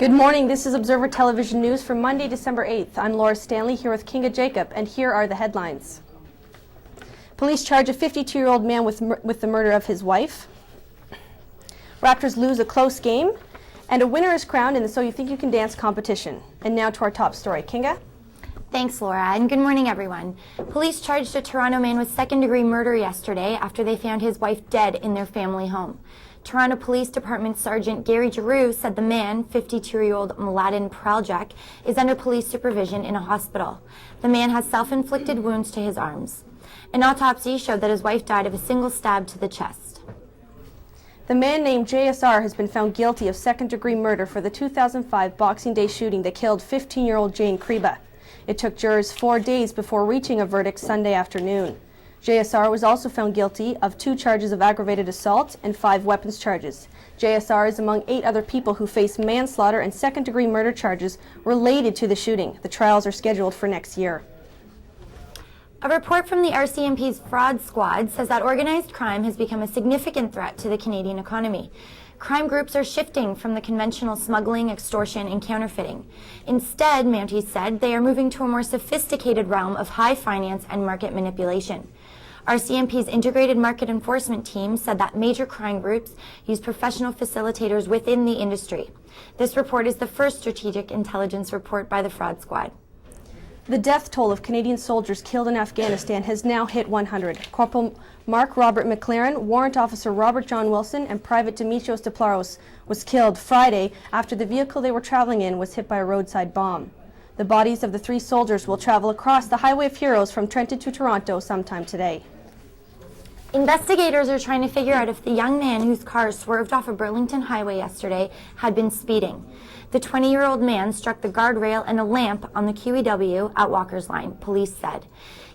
Good morning. This is Observer Television News for Monday, December 8th. I'm Laura Stanley here with Kinga Jacob, and here are the headlines. Police charge a 52-year-old man with the murder of his wife. Raptors lose a close game, and a winner is crowned in the So You Think You Can Dance competition. And now to our top story. Kinga? Thanks, Laura, and good morning, everyone. Police charged a Toronto man with second-degree murder yesterday after they found his wife dead in their family home. Toronto Police Department Sergeant Gary Giroux said the man, 52-year-old Mladen Praljak, is under police supervision in a hospital. The man has self-inflicted wounds to his arms. An autopsy showed that his wife died of a single stab to the chest. The man named JSR has been found guilty of second-degree murder for the 2005 Boxing Day shooting that killed 15-year-old Jane Kriba. It took jurors 4 days before reaching a verdict Sunday afternoon. JSR was also found guilty of 2 charges of aggravated assault and 5 weapons charges. JSR is among 8 other people who face manslaughter and second-degree murder charges related to the shooting. The trials are scheduled for next year. A report from the RCMP's fraud squad says that organized crime has become a significant threat to the Canadian economy. Crime groups are shifting from the conventional smuggling, extortion, and counterfeiting. Instead, Mounties said, they are moving to a more sophisticated realm of high finance and market manipulation. RCMP's integrated market enforcement team said that major crime groups use professional facilitators within the industry. This report is the first strategic intelligence report by the fraud squad. The death toll of Canadian soldiers killed in Afghanistan has now hit 100. Corporal Mark Robert McLaren, Warrant Officer Robert John Wilson, and Private Dimitrios Deplaros was killed Friday after the vehicle they were traveling in was hit by a roadside bomb. The bodies of the 3 soldiers will travel across the Highway of Heroes from Trenton to Toronto sometime today. Investigators are trying to figure out if the young man whose car swerved off a Burlington highway yesterday had been speeding. The 20-year-old man struck the guardrail and a lamp on the QEW at Walker's Line, police said.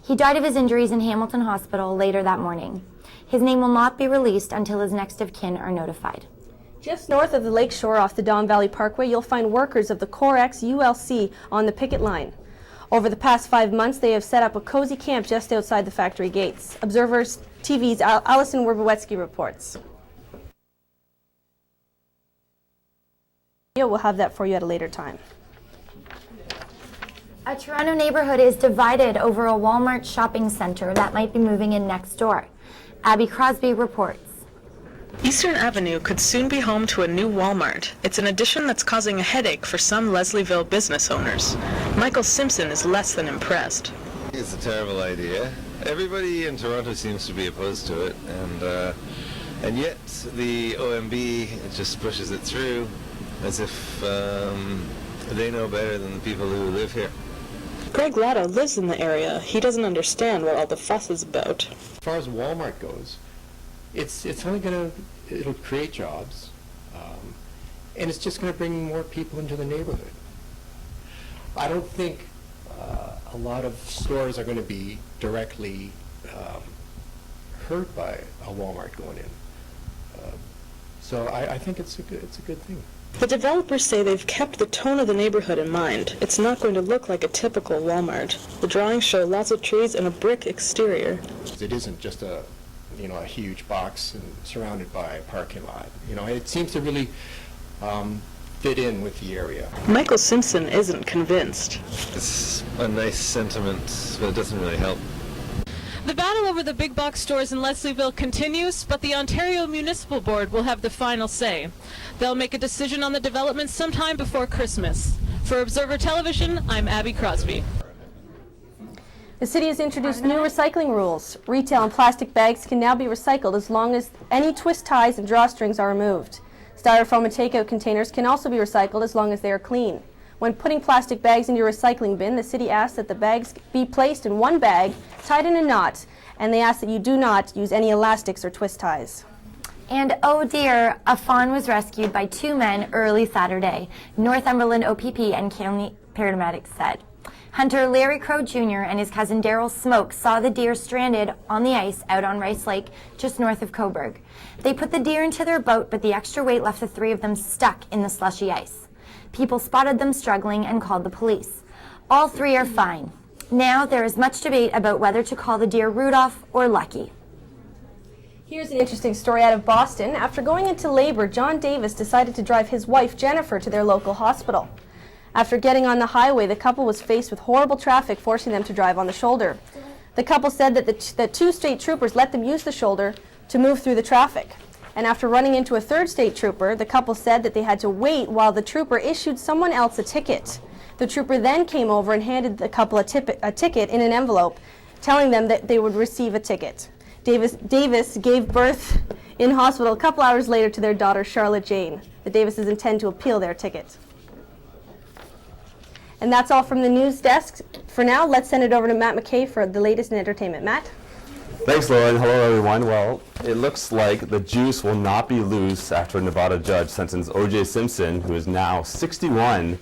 He died of his injuries in Hamilton Hospital later that morning. His name will not be released until his next of kin are notified. Just north of the lakeshore off the Don Valley Parkway, you'll find workers of the CoreX ULC on the picket line. Over the past 5 months, they have set up a cozy camp just outside the factory gates. Observers TV's Alison Werbowetsky reports. We'll have that for you at a later time. A Toronto neighborhood is divided over a Walmart shopping center that might be moving in next door. Abby Crosby reports. Eastern Avenue could soon be home to a new Walmart. It's an addition that's causing a headache for some Leslieville business owners. Michael Simpson is less than impressed. It's a terrible idea. Everybody in Toronto seems to be opposed to it, and yet the OMB just pushes it through as if they know better than the people who live here. Greg Latta lives in the area. He doesn't understand what all the fuss is about. As far as Walmart goes, it's only it'll create jobs, and it's just going to bring more people into the neighborhood. I don't think a lot of stores are going to be directly hurt by a Walmart going in. So I think it's a good thing. The developers say they've kept the tone of the neighborhood in mind. It's not going to look like a typical Walmart. The drawings show lots of trees and a brick exterior. It isn't just a huge box and surrounded by a parking lot. It seems to really fit in with the area. Michael Simpson isn't convinced. It's a nice sentiment, but it doesn't really help. The battle over the big box stores in Leslieville continues, but the Ontario Municipal Board will have the final say. They'll make a decision on the development sometime before Christmas. For Observer Television, I'm Abby Crosby. The city has introduced new recycling rules. Retail and plastic bags can now be recycled as long as any twist ties and drawstrings are removed. Styrofoam and takeout containers can also be recycled as long as they are clean. When putting plastic bags into your recycling bin, the city asks that the bags be placed in one bag, tied in a knot, and they ask that you do not use any elastics or twist ties. And oh dear, a fawn was rescued by 2 men early Saturday, Northumberland OPP and county paramedics said. Hunter Larry Crow Jr. and his cousin Daryl Smoke saw the deer stranded on the ice out on Rice Lake, just north of Cobourg. They put the deer into their boat, but the extra weight left the 3 of them stuck in the slushy ice. People spotted them struggling and called the police. All 3 are fine. Now there is much debate about whether to call the deer Rudolph or Lucky. Here's an interesting story out of Boston. After going into labor, John Davis decided to drive his wife, Jennifer, to their local hospital. After getting on the highway, the couple was faced with horrible traffic, forcing them to drive on the shoulder. The couple said that two state troopers let them use the shoulder to move through the traffic. And after running into a third state trooper, the couple said that they had to wait while the trooper issued someone else a ticket. The trooper then came over and handed the couple a ticket in an envelope, telling them that they would receive a ticket. Davis gave birth in hospital a couple hours later to their daughter, Charlotte Jane. The Davises intend to appeal their ticket. And that's all from the news desk. For now, let's send it over to Matt McKay for the latest in entertainment. Matt? Thanks, Lauren. Hello, everyone. Well, it looks like the juice will not be loose after a Nevada judge sentenced O.J. Simpson, who is now 61,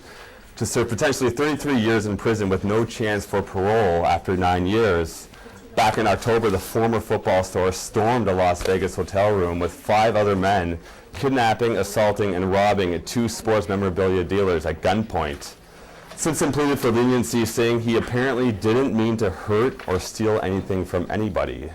to serve potentially 33 years in prison with no chance for parole after 9 years. Back in October, the former football star stormed a Las Vegas hotel room with 5 other men, kidnapping, assaulting, and robbing 2 sports memorabilia dealers at gunpoint. Simpson pleaded for leniency, saying he apparently didn't mean to hurt or steal anything from anybody.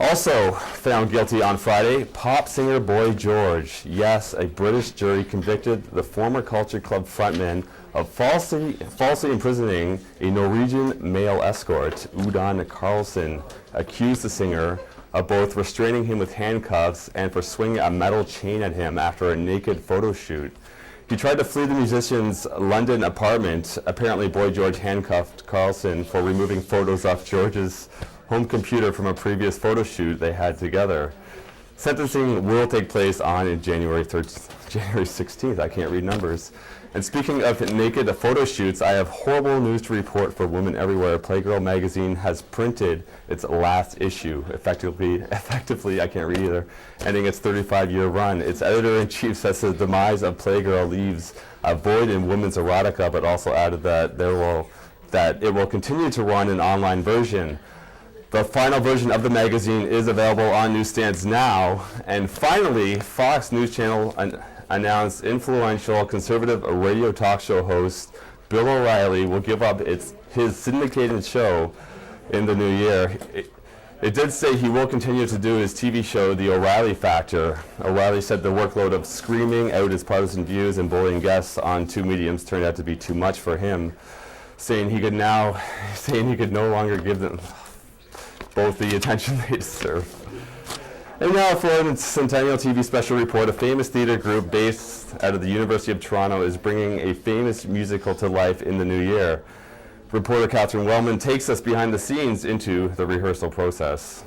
Also found guilty on Friday, pop singer Boy George. Yes, a British jury convicted the former Culture Club frontman of falsely imprisoning a Norwegian male escort, Udon Carlson, accused the singer of both restraining him with handcuffs and for swinging a metal chain at him after a naked photo shoot. He tried to flee the musician's London apartment. Apparently, Boy George handcuffed Carlson for removing photos off George's home computer from a previous photo shoot they had together. Sentencing will take place on January 16th. I can't read numbers. And speaking of naked photo shoots, I have horrible news to report for Women Everywhere. Playgirl magazine has printed its last issue, effectively, I can't read either, ending its 35-year run. Its editor-in-chief says the demise of Playgirl leaves a void in women's erotica, but also added that it will continue to run an online version. The final version of the magazine is available on newsstands now. And finally, Fox News Channel announced influential conservative radio talk show host Bill O'Reilly will give up his syndicated show in the new year. It did say he will continue to do his TV show, The O'Reilly Factor. O'Reilly said the workload of screaming out his partisan views and bullying guests on 2 mediums turned out to be too much for him, saying he could no longer give them both the attention they deserve. And now for a Centennial TV special report, a famous theater group based out of the University of Toronto is bringing a famous musical to life in the new year. Reporter Catherine Wellman takes us behind the scenes into the rehearsal process.